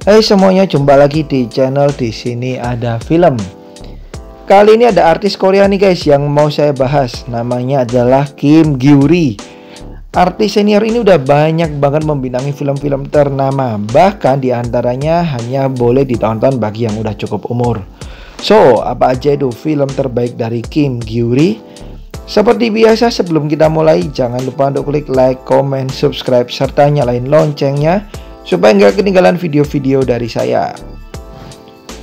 Hai semuanya, jumpa lagi di channel Di Sini Ada Film. Kali ini ada artis Korea nih guys yang mau saya bahas. Namanya adalah Kim Gyu-ri. Artis senior ini udah banyak banget membintangi film-film ternama. Bahkan diantaranya hanya boleh ditonton bagi yang udah cukup umur. So, apa aja itu film terbaik dari Kim Gyu-ri? Seperti biasa, sebelum kita mulai, jangan lupa untuk klik like, comment, subscribe, serta nyalain loncengnya supaya nggak ketinggalan video-video dari saya.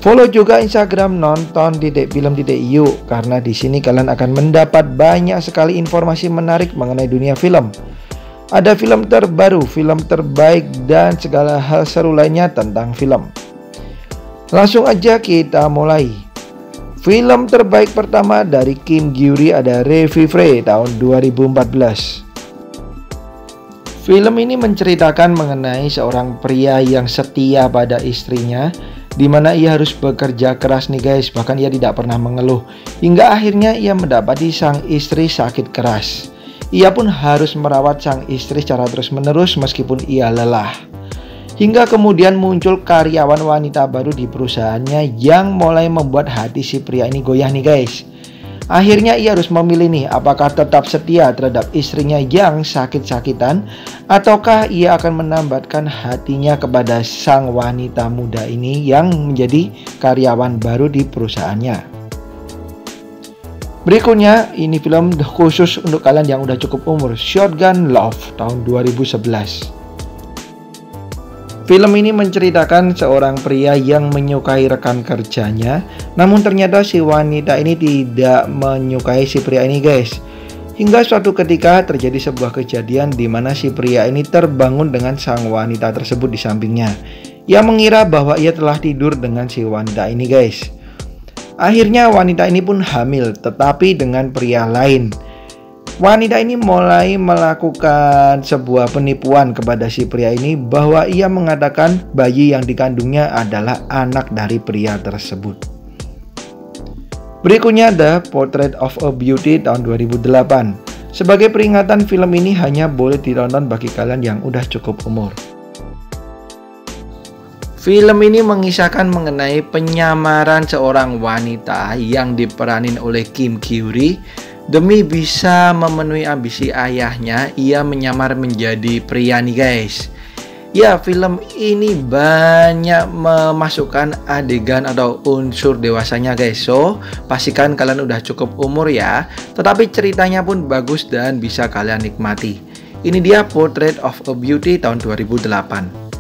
Follow juga Instagram nonton.film.yu karena di sini kalian akan mendapat banyak sekali informasi menarik mengenai dunia film. Ada film terbaru, film terbaik, dan segala hal seru lainnya tentang film. Langsung aja kita mulai. Film terbaik pertama dari Kim Gyu-ri ada Revivre tahun 2014. Film ini menceritakan mengenai seorang pria yang setia pada istrinya, di mana ia harus bekerja keras nih guys, bahkan ia tidak pernah mengeluh. Hingga akhirnya ia mendapati sang istri sakit keras. Ia pun harus merawat sang istri secara terus-menerus meskipun ia lelah. Hingga kemudian muncul karyawan wanita baru di perusahaannya yang mulai membuat hati si pria ini goyah nih guys. Akhirnya ia harus memilih nih, apakah tetap setia terhadap istrinya yang sakit-sakitan, ataukah ia akan menambatkan hatinya kepada sang wanita muda ini yang menjadi karyawan baru di perusahaannya. Berikutnya, ini film khusus untuk kalian yang udah cukup umur, Shotgun Love tahun 2011. Film ini menceritakan seorang pria yang menyukai rekan kerjanya, namun ternyata si wanita ini tidak menyukai si pria ini guys. Hingga suatu ketika terjadi sebuah kejadian di mana si pria ini terbangun dengan sang wanita tersebut di sampingnya. Ia mengira bahwa ia telah tidur dengan si wanita ini guys. Akhirnya wanita ini pun hamil, tetapi dengan pria lain. Wanita ini mulai melakukan sebuah penipuan kepada si pria ini bahwa ia mengatakan bayi yang dikandungnya adalah anak dari pria tersebut. Berikutnya ada Portrait of a Beauty tahun 2008. Sebagai peringatan, film ini hanya boleh ditonton bagi kalian yang udah cukup umur. Film ini mengisahkan mengenai penyamaran seorang wanita yang diperanin oleh Kim Gyu-ri. Demi bisa memenuhi ambisi ayahnya, ia menyamar menjadi pria nih guys. Ya, film ini banyak memasukkan adegan atau unsur dewasanya guys. So, pastikan kalian udah cukup umur ya. Tetapi ceritanya pun bagus dan bisa kalian nikmati. Ini dia Portrait of a Beauty tahun 2008.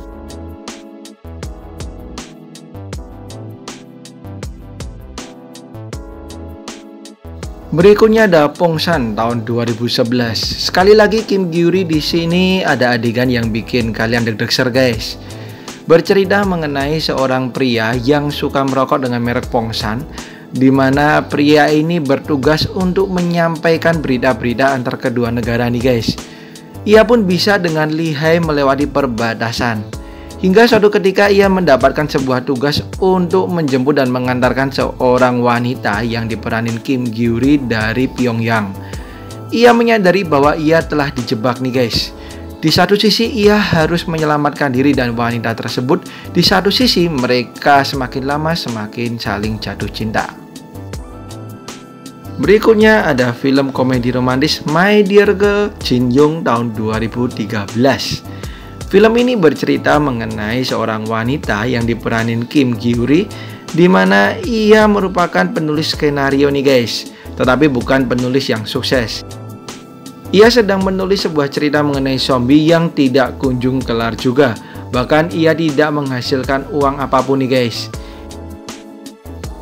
Berikutnya ada Pongsan tahun 2011. Sekali lagi Kim Gyu-ri di sini ada adegan yang bikin kalian deg-deger guys. Bercerita mengenai seorang pria yang suka merokok dengan merek Pongsan, di mana pria ini bertugas untuk menyampaikan berita-berita antar kedua negara nih guys. Ia pun bisa dengan lihai melewati perbatasan. Hingga suatu ketika ia mendapatkan sebuah tugas untuk menjemput dan mengantarkan seorang wanita yang diperanin Kim Gyu-ri dari Pyongyang. Ia menyadari bahwa ia telah dijebak nih guys. Di satu sisi ia harus menyelamatkan diri dan wanita tersebut, di satu sisi mereka semakin lama semakin saling jatuh cinta. Berikutnya ada film komedi romantis My Dear Girl Jin Young tahun 2013. Film ini bercerita mengenai seorang wanita yang diperanin Kim Gyu-ri, di mana ia merupakan penulis skenario nih guys, tetapi bukan penulis yang sukses. Ia sedang menulis sebuah cerita mengenai zombie yang tidak kunjung kelar juga, bahkan ia tidak menghasilkan uang apapun nih guys.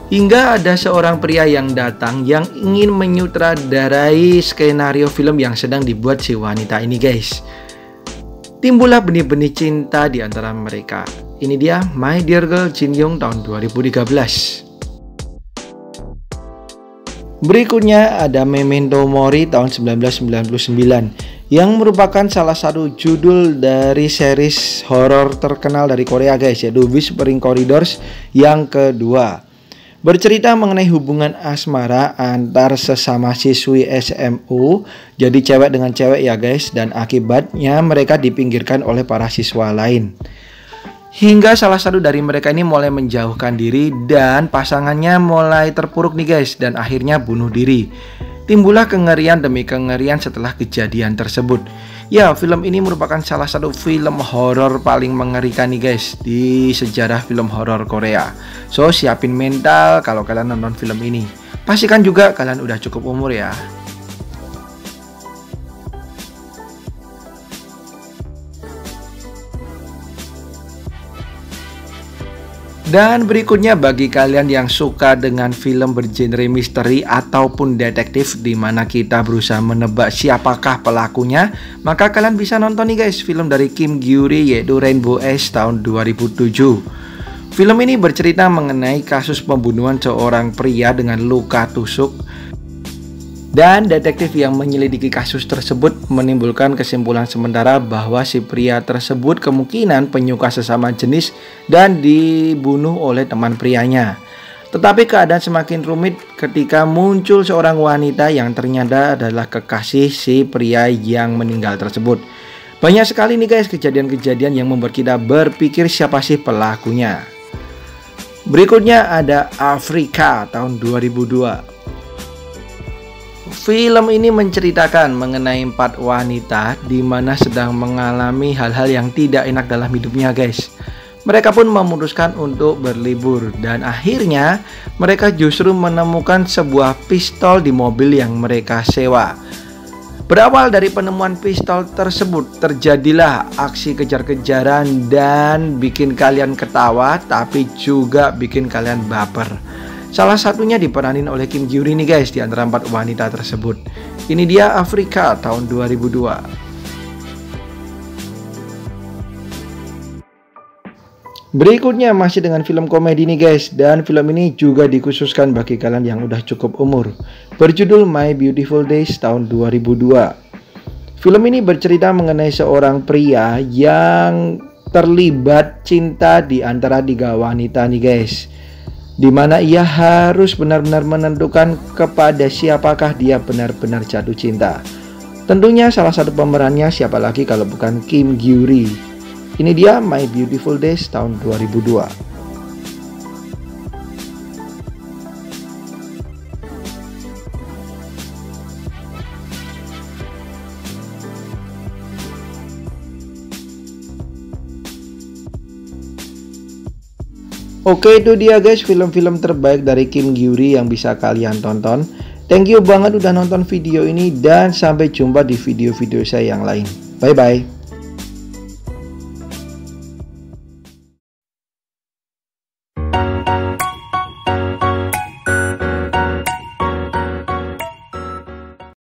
Hingga ada seorang pria yang datang yang ingin menyutradarai skenario film yang sedang dibuat si wanita ini guys. Timbullah benih-benih cinta di antara mereka. Ini dia My Dear Girl Jin Young tahun 2013. Berikutnya ada Memento Mori tahun 1999 yang merupakan salah satu judul dari series horor terkenal dari Korea guys, yaitu Whispering Corridors yang kedua. Bercerita mengenai hubungan asmara antar sesama siswi SMU, jadi cewek dengan cewek ya guys, dan akibatnya mereka dipinggirkan oleh para siswa lain. Hingga salah satu dari mereka ini mulai menjauhkan diri dan pasangannya mulai terpuruk nih guys, dan akhirnya bunuh diri. Timbullah kengerian demi kengerian setelah kejadian tersebut. Ya, film ini merupakan salah satu film horor paling mengerikan nih guys di sejarah film horor Korea. So, siapin mental kalau kalian nonton film ini. Pastikan juga kalian udah cukup umur ya. Dan berikutnya bagi kalian yang suka dengan film bergenre misteri ataupun detektif di mana kita berusaha menebak siapakah pelakunya, maka kalian bisa nonton nih guys film dari Kim Gyu-ri yaitu Rainbow Ash tahun 2007. Film ini bercerita mengenai kasus pembunuhan seorang pria dengan luka tusuk. Dan detektif yang menyelidiki kasus tersebut menimbulkan kesimpulan sementara bahwa si pria tersebut kemungkinan penyuka sesama jenis dan dibunuh oleh teman prianya. Tetapi keadaan semakin rumit ketika muncul seorang wanita yang ternyata adalah kekasih si pria yang meninggal tersebut. Banyak sekali nih guys kejadian-kejadian yang membuat kita berpikir siapa sih pelakunya. Berikutnya ada Afrika tahun 2002. Film ini menceritakan mengenai 4 wanita di mana sedang mengalami hal-hal yang tidak enak dalam hidupnya guys. Mereka pun memutuskan untuk berlibur dan akhirnya mereka justru menemukan sebuah pistol di mobil yang mereka sewa. Berawal dari penemuan pistol tersebut terjadilah aksi kejar-kejaran dan bikin kalian ketawa tapi juga bikin kalian baper. Salah satunya diperanin oleh Kim Gyu-ri nih guys di antara 4 wanita tersebut. Ini dia Afrika tahun 2002. Berikutnya masih dengan film komedi nih guys, dan film ini juga dikhususkan bagi kalian yang udah cukup umur. Berjudul My Beautiful Days tahun 2002. Film ini bercerita mengenai seorang pria yang terlibat cinta di antara 3 wanita nih guys, di mana ia harus benar-benar menentukan kepada siapakah dia benar-benar jatuh cinta. Tentunya salah satu pemerannya siapa lagi kalau bukan Kim Gyu-ri. Ini dia My Beautiful Days tahun 2002. Oke, itu dia guys film-film terbaik dari Kim Gyu-ri yang bisa kalian tonton. Thank you banget udah nonton video ini dan sampai jumpa di video-video saya yang lain. Bye bye.